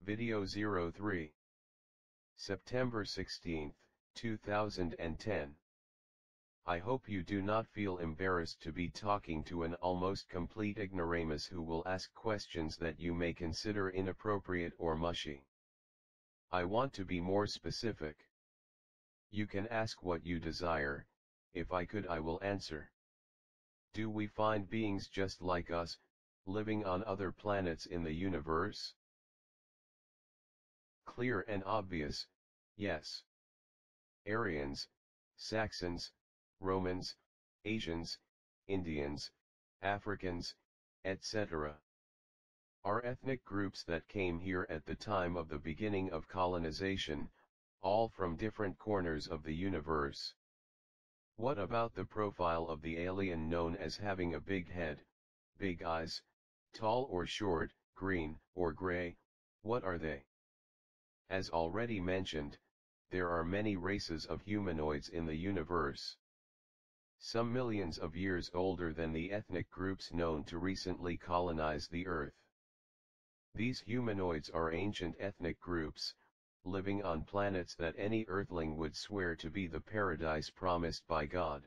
Video 03. September 16, 2010. I hope you do not feel embarrassed to be talking to an almost complete ignoramus who will ask questions that you may consider inappropriate or mushy. I want to be more specific. You can ask what you desire. If I could, I will answer. Do we find beings just like us, living on other planets in the universe? Clear and obvious, yes. Aryans, Saxons, Romans, Asians, Indians, Africans, etc. are ethnic groups that came here at the time of the beginning of colonization, all from different corners of the universe. What about the profile of the alien known as having a big head, big eyes, tall or short, green or gray? What are they? As already mentioned, there are many races of humanoids in the universe. Some millions of years older than the ethnic groups known to recently colonize the Earth. These humanoids are ancient ethnic groups, living on planets that any Earthling would swear to be the paradise promised by God.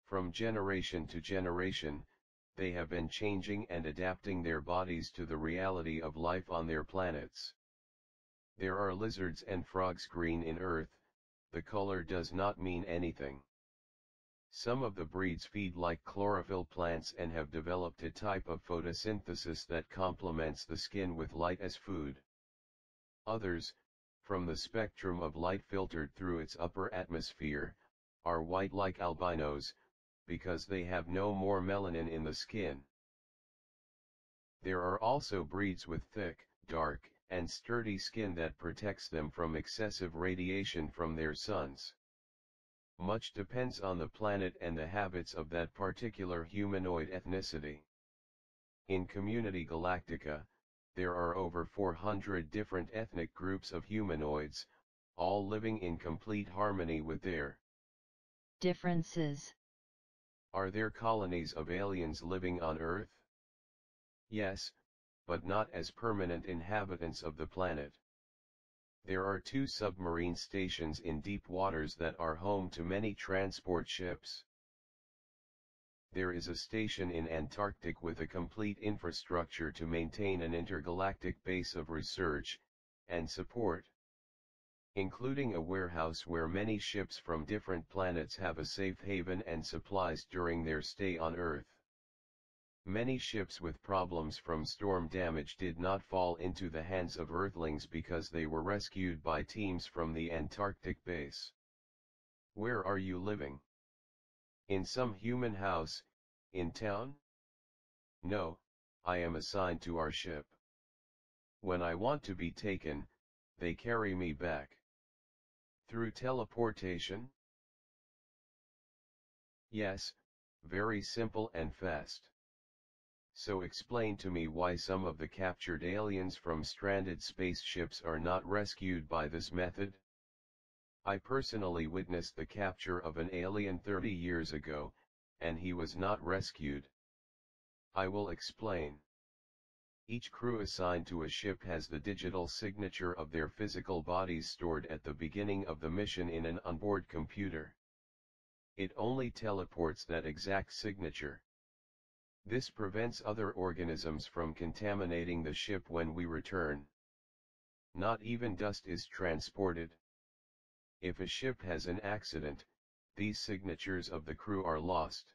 From generation to generation, they have been changing and adapting their bodies to the reality of life on their planets. There are lizards and frogs green in Earth. The color does not mean anything. Some of the breeds feed like chlorophyll plants and have developed a type of photosynthesis that complements the skin with light as food. Others, from the spectrum of light filtered through its upper atmosphere, are white like albinos, because they have no more melanin in the skin. There are also breeds with thick, dark, and sturdy skin that protects them from excessive radiation from their suns. Much depends on the planet and the habits of that particular humanoid ethnicity. In Community Galactica, there are over 400 different ethnic groups of humanoids, all living in complete harmony with their differences. Are there colonies of aliens living on Earth? Yes, but not as permanent inhabitants of the planet. There are 2 submarine stations in deep waters that are home to many transport ships. There is a station in Antarctic with a complete infrastructure to maintain an intergalactic base of research and support, including a warehouse where many ships from different planets have a safe haven and supplies during their stay on Earth. Many ships with problems from storm damage did not fall into the hands of Earthlings because they were rescued by teams from the Antarctic base. Where are you living? In some human house, in town? No, I am assigned to our ship. When I want to be taken, they carry me back. Through teleportation? Yes, very simple and fast. So explain to me why some of the captured aliens from stranded spaceships are not rescued by this method? I personally witnessed the capture of an alien 30 years ago, and he was not rescued. I will explain. Each crew assigned to a ship has the digital signature of their physical bodies stored at the beginning of the mission in an onboard computer. It only teleports that exact signature. This prevents other organisms from contaminating the ship when we return. Not even dust is transported. If a ship has an accident, these signatures of the crew are lost.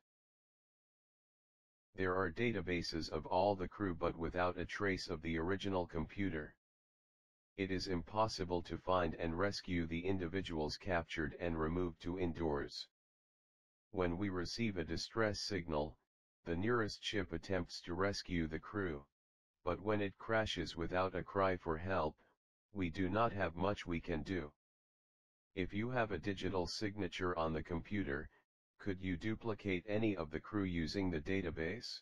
There are databases of all the crew but without a trace of the original computer. It is impossible to find and rescue the individuals captured and removed to indoors. When we receive a distress signal, the nearest ship attempts to rescue the crew, but when it crashes without a cry for help, we do not have much we can do. If you have a digital signature on the computer, could you duplicate any of the crew using the database?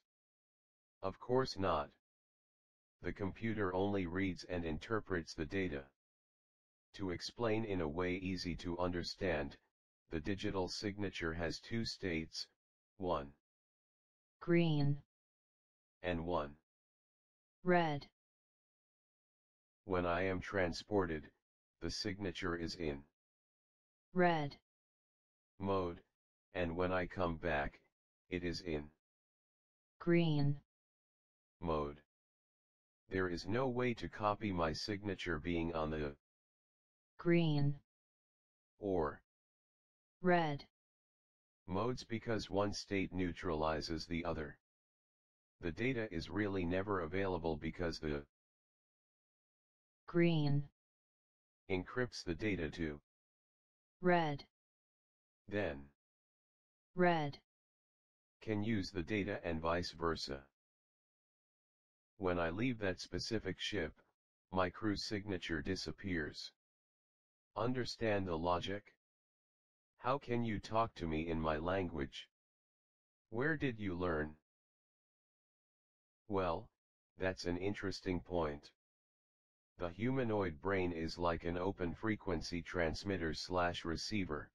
Of course not. The computer only reads and interprets the data. To explain in a way easy to understand, the digital signature has 2 states, 1 green and 1 red. When I am transported, the signature is in red mode, and when I come back, it is in green mode. There is no way to copy my signature being on the green or red modes because one state neutralizes the other. The data is really never available because the green encrypts the data to red then red can use the data and vice versa. When I leave that specific ship, my crew signature disappears. Understand the logic? How can you talk to me in my language? Where did you learn? Well, that's an interesting point. The humanoid brain is like an open frequency transmitter/receiver.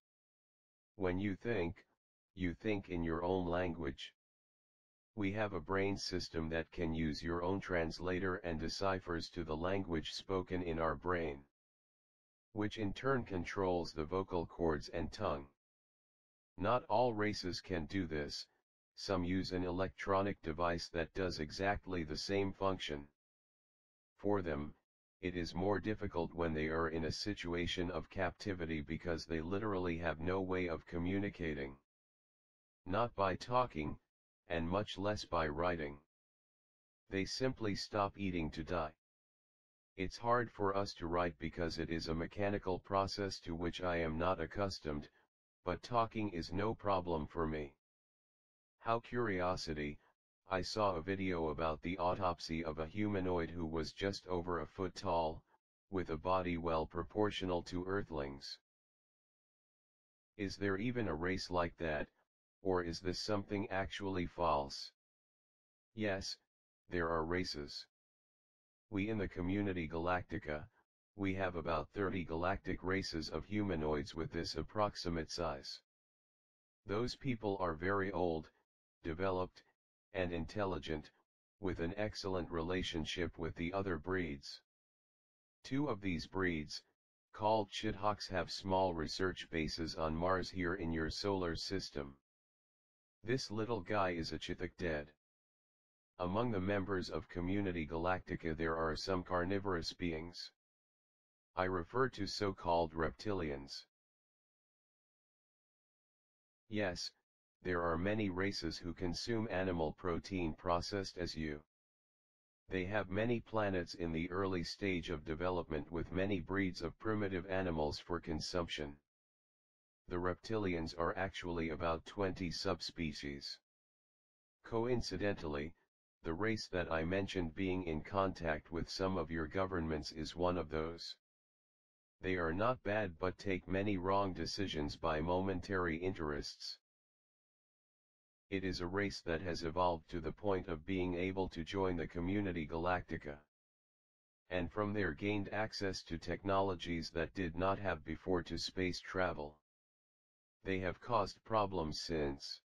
When you think in your own language. We have a brain system that can use your own translator and deciphers to the language spoken in our brain, which in turn controls the vocal cords and tongue. Not all races can do this, some use an electronic device that does exactly the same function. For them, it is more difficult when they are in a situation of captivity because they literally have no way of communicating. Not by talking, and much less by writing. They simply stop eating to die. It's hard for us to write because it is a mechanical process to which I am not accustomed, but talking is no problem for me. How curiosity, I saw a video about the autopsy of a humanoid who was just over a foot tall, with a body well proportional to Earthlings. Is there even a race like that, or is this something actually false? Yes, there are races. We in the Community Galactica, we have about 30 galactic races of humanoids with this approximate size. Those people are very old, developed, and intelligent, with an excellent relationship with the other breeds. 2 of these breeds, called Shithawks, have small research bases on Mars here in your solar system. This little guy is a Chithak dead. Among the members of Community Galactica there are some carnivorous beings. I refer to so-called reptilians. Yes, there are many races who consume animal protein processed as you. They have many planets in the early stage of development with many breeds of primitive animals for consumption. The reptilians are actually about 20 subspecies. Coincidentally, the race that I mentioned being in contact with some of your governments is one of those. They are not bad but take many wrong decisions by momentary interests. It is a race that has evolved to the point of being able to join the Community Galactica. And from there gained access to technologies that did not have before to space travel. They have caused problems since.